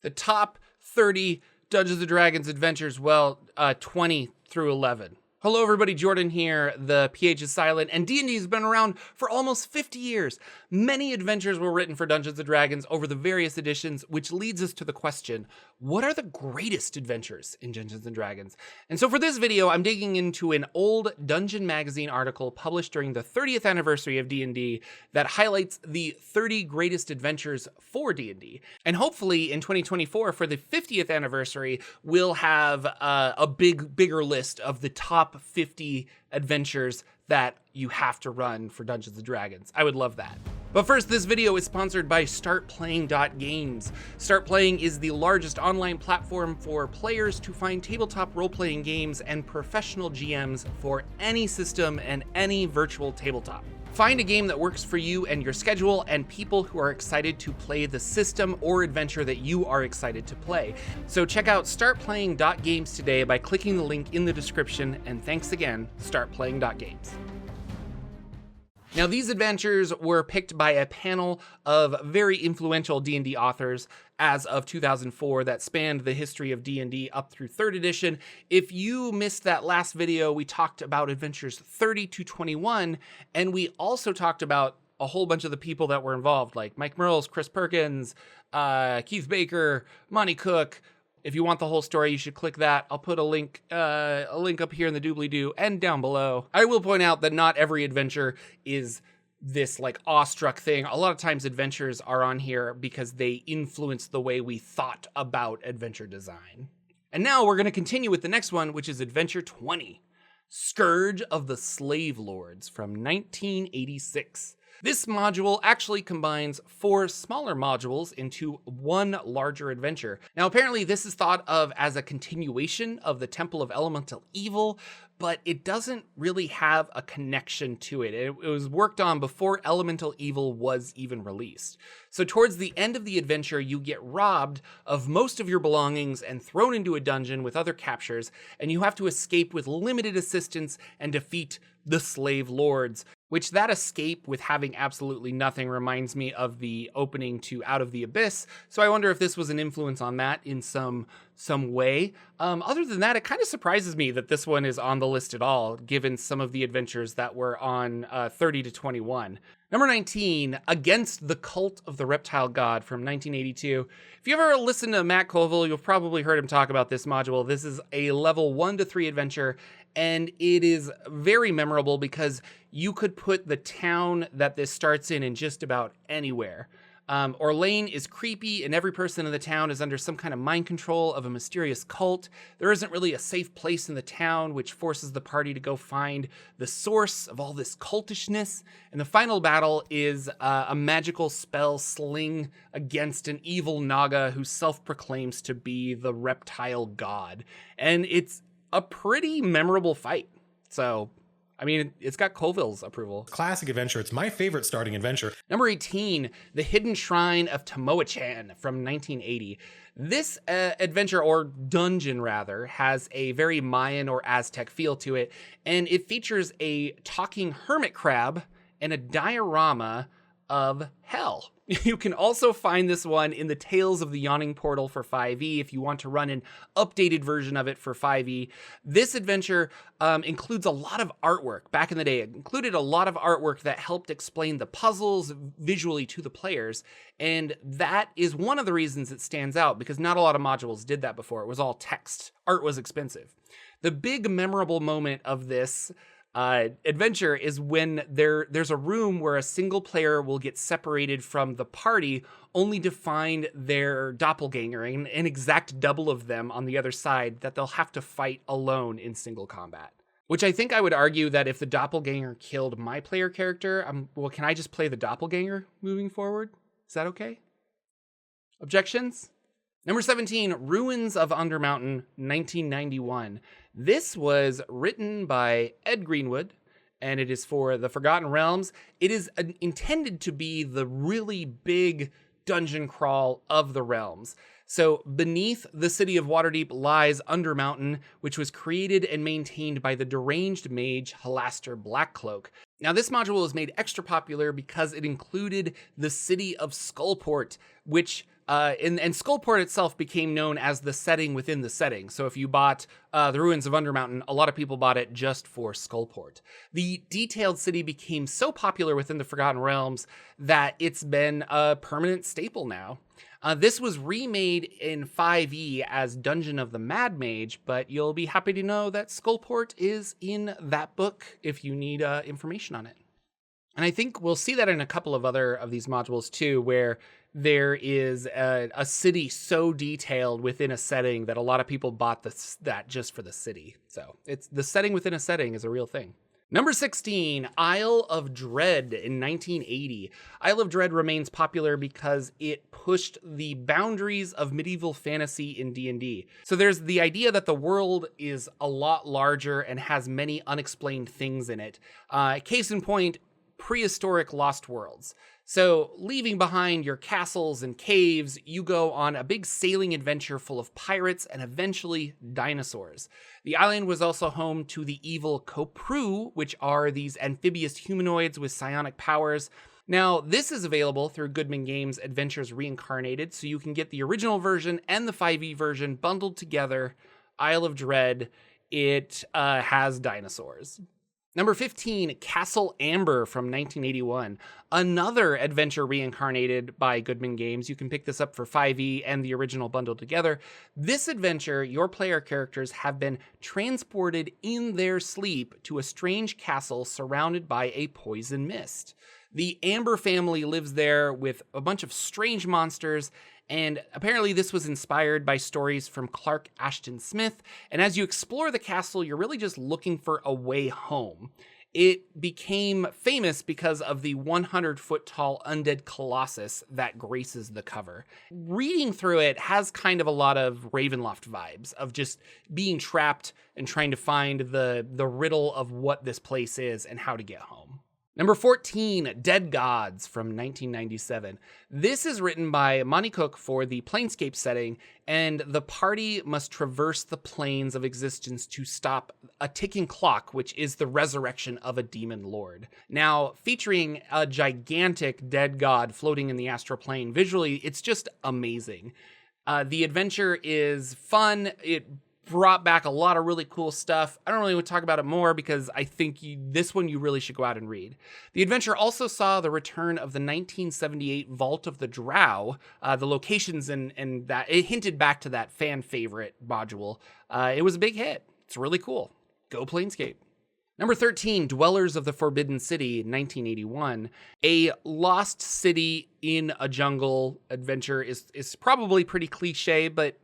The top 30 Dungeons & Dragons adventures, 20 through 11. Hello everybody, Jordan here. The PH is silent, and D&D has been around for almost 50 years. Many adventures were written for Dungeons & Dragons over the various editions, which leads us to the question, what are the greatest adventures in Dungeons & Dragons? And so for this video, I'm digging into an old Dungeon Magazine article published during the 30th anniversary of D&D that highlights the 30 greatest adventures for D&D. And hopefully in 2024, for the 50th anniversary, we'll have a bigger list of the top 50 adventures that you have to run for Dungeons & Dragons. I would love that. But first, this video is sponsored by StartPlaying.games. StartPlaying is the largest online platform for players to find tabletop role-playing games and professional GMs for any system and any virtual tabletop. Find a game that works for you and your schedule and people who are excited to play the system or adventure that you are excited to play. So check out startplaying.games today by clicking the link in the description, and thanks again, startplaying.games. Now, these adventures were picked by a panel of very influential D&D authors as of 2004 that spanned the history of D&D up through 3rd edition. If you missed that last video, we talked about adventures 30 to 21, and we also talked about a whole bunch of the people that were involved, like Mike Merles, Chris Perkins, Keith Baker, Monty Cook. If you want the whole story, you should click that. I'll put a link up here in the doobly-doo and down below. I will point out that not every adventure is this like awestruck thing. A lot of times adventures are on here because they influence the way we thought about adventure design. And now we're going to continue with the next one, which is Adventure 20, Scourge of the Slave Lords from 1986. This module actually combines 4 smaller modules into one larger adventure. Now, apparently this is thought of as a continuation of the Temple of Elemental Evil, but it doesn't really have a connection to it. It was worked on before Elemental Evil was even released. So towards the end of the adventure, you get robbed of most of your belongings and thrown into a dungeon with other captures, and you have to escape with limited assistance and defeat the Slave Lords, which that escape with having absolutely nothing reminds me of the opening to Out of the Abyss. So I wonder if this was an influence on that in some way. Other than that, it kind of surprises me that this one is on the list at all, given some of the adventures that were on 30 to 21. Number 19, Against the Cult of the Reptile God from 1982. If you ever listened to Matt Colville, you've probably heard him talk about this module. This is a level 1 to 3 adventure, and it is very memorable because you could put the town that this starts in just about anywhere. Orlane is creepy, and every person in the town is under some kind of mind control of a mysterious cult. There isn't really a safe place in the town, which forces the party to go find the source of all this cultishness. And the final battle is a magical spell sling against an evil Naga who self-proclaims to be the reptile god. And it's a pretty memorable fight. So, I mean, it's got Colville's approval. Classic adventure. It's my favorite starting adventure. Number 18, The Hidden Shrine of Tomoe-chan from 1980. This adventure, or dungeon rather, has a very Mayan or Aztec feel to it, and it features a talking hermit crab and a diorama of hell. You can also find this one in the Tales of the Yawning Portal for 5e if you want to run an updated version of it for 5e. This adventure includes a lot of artwork. Back in the day, it included a lot of artwork that helped explain the puzzles visually to the players, and that is one of the reasons it stands out, because not a lot of modules did that before. It was all text. Art was expensive. The big memorable moment of this adventure is when there's a room where a single player will get separated from the party, only to find their doppelganger, an exact double of them on the other side that they'll have to fight alone in single combat. Which I think I would argue that if the doppelganger killed my player character, well, can I just play the doppelganger moving forward? Is that okay? Objections? Number 17, Ruins of Undermountain, 1991. This was written by Ed Greenwood, and it is for the Forgotten Realms. It is intended to be the really big dungeon crawl of the realms. So beneath the city of Waterdeep lies Undermountain, which was created and maintained by the deranged mage Halaster Blackcloak. Now this module was made extra popular because it included the city of Skullport, which And Skullport itself became known as the setting within the setting. So if you bought the Ruins of Undermountain, a lot of people bought it just for Skullport. The detailed city became so popular within the Forgotten Realms that it's been a permanent staple now. This was remade in 5e as Dungeon of the Mad Mage, but you'll be happy to know that Skullport is in that book if you need information on it. And I think we'll see that in a couple of other of these modules too, where there is a city so detailed within a setting that a lot of people bought that just for the city. So it's the setting within a setting is a real thing. Number 16, Isle of Dread in 1980. Isle of Dread remains popular because it pushed the boundaries of medieval fantasy in D&D. So there's the idea that the world is a lot larger and has many unexplained things in it. Case in point, prehistoric Lost Worlds. So leaving behind your castles and caves, you go on a big sailing adventure full of pirates and eventually dinosaurs. The island was also home to the evil Kopru, which are these amphibious humanoids with psionic powers. Now, this is available through Goodman Games Adventures Reincarnated, so you can get the original version and the 5e version bundled together. Isle of Dread, it has dinosaurs. Number 15, Castle Amber from 1981. Another adventure reincarnated by Goodman Games. You can pick this up for 5e and the original bundled together. This adventure, your player characters have been transported in their sleep to a strange castle surrounded by a poison mist. The Amber family lives there with a bunch of strange monsters, and apparently this was inspired by stories from Clark Ashton Smith. And as you explore the castle, you're really just looking for a way home. It became famous because of the 100-foot-tall undead colossus that graces the cover. Reading through it has kind of a lot of Ravenloft vibes of just being trapped and trying to find the riddle of what this place is and how to get home. Number 14, Dead Gods from 1997. This is written by Monty Cook for the Planescape setting, and the party must traverse the planes of existence to stop a ticking clock, which is the resurrection of a demon lord. Now, featuring a gigantic dead god floating in the astral plane, visually, it's just amazing. The adventure is fun. It brought back a lot of really cool stuff. I don't really want to talk about it more because I think this one you really should go out and read. The adventure also saw the return of the 1978 Vault of the Drow. The locations and that it hinted back to that fan favorite module. It was a big hit. It's really cool. Go Planescape. Number 13, Dwellers of the Forbidden City, 1981. A lost city in a jungle adventure is probably pretty cliche, but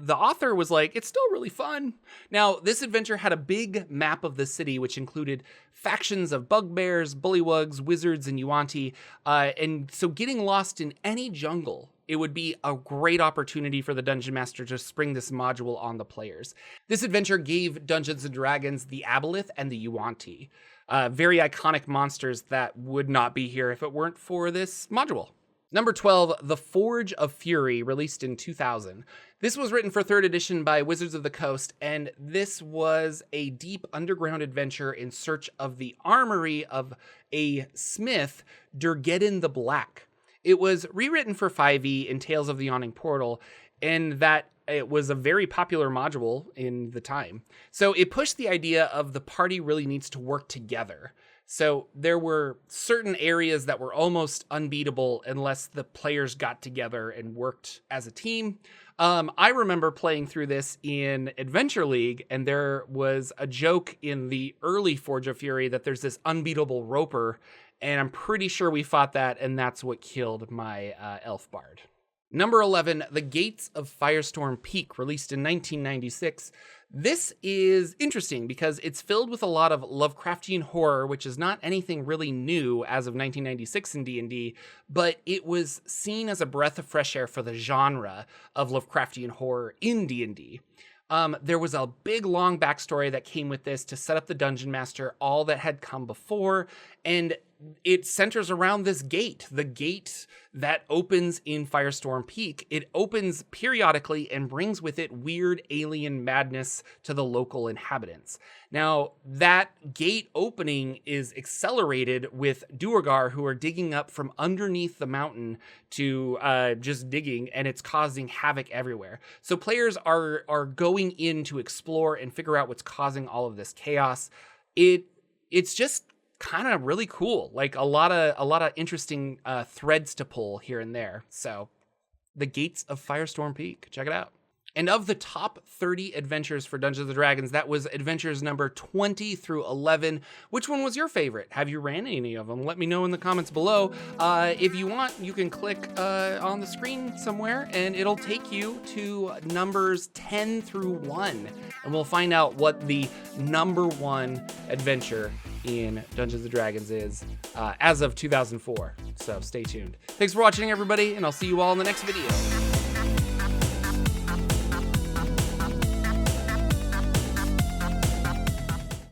the author was like, it's still really fun. Now, this adventure had a big map of the city, which included factions of bugbears, bullywugs, wizards, and Yuan-ti. And so getting lost in any jungle, it would be a great opportunity for the Dungeon Master to spring this module on the players. This adventure gave Dungeons & Dragons the Aboleth and the Yuan-ti, very iconic monsters that would not be here if it weren't for this module. Number 12, The Forge of Fury, released in 2000. This was written for 3rd edition by Wizards of the Coast, and this was a deep underground adventure in search of the armory of a smith, Durgeddin the Black. It was rewritten for 5e in Tales of the Yawning Portal, and that it was a very popular module in the time. So it pushed the idea of the party really needs to work together. So there were certain areas that were almost unbeatable unless the players got together and worked as a team. I remember playing through this in Adventure League, and there was a joke in the early Forge of Fury that there's this unbeatable roper, and I'm pretty sure we fought that, and that's what killed my elf bard. Number 11, The Gates of Firestorm Peak, released in 1996. This is interesting because it's filled with a lot of Lovecraftian horror, which is not anything really new as of 1996 in D&D, but it was seen as a breath of fresh air for the genre of Lovecraftian horror in D&D. There was a big, long backstory that came with this to set up the Dungeon Master, all that had come before, and it centers around this gate, the gate that opens in Firestorm Peak. It opens periodically and brings with it weird alien madness to the local inhabitants. Now, that gate opening is accelerated with Duergar, who are digging up from underneath the mountain to just digging, and it's causing havoc everywhere. So players are going in to explore and figure out what's causing all of this chaos. It's just kind of really cool. Like a lot of interesting threads to pull here and there. So the Gates of Firestorm Peak, check it out. And of the top 30 adventures for Dungeons & Dragons, that was adventures number 20 through 11. Which one was your favorite? Have you ran any of them? Let me know in the comments below. If you want, you can click on the screen somewhere and it'll take you to numbers 10 through 1. And we'll find out what the number 1 adventure in Dungeons & Dragons is as of 2004. So stay tuned. Thanks for watching, everybody, and I'll see you all in the next video.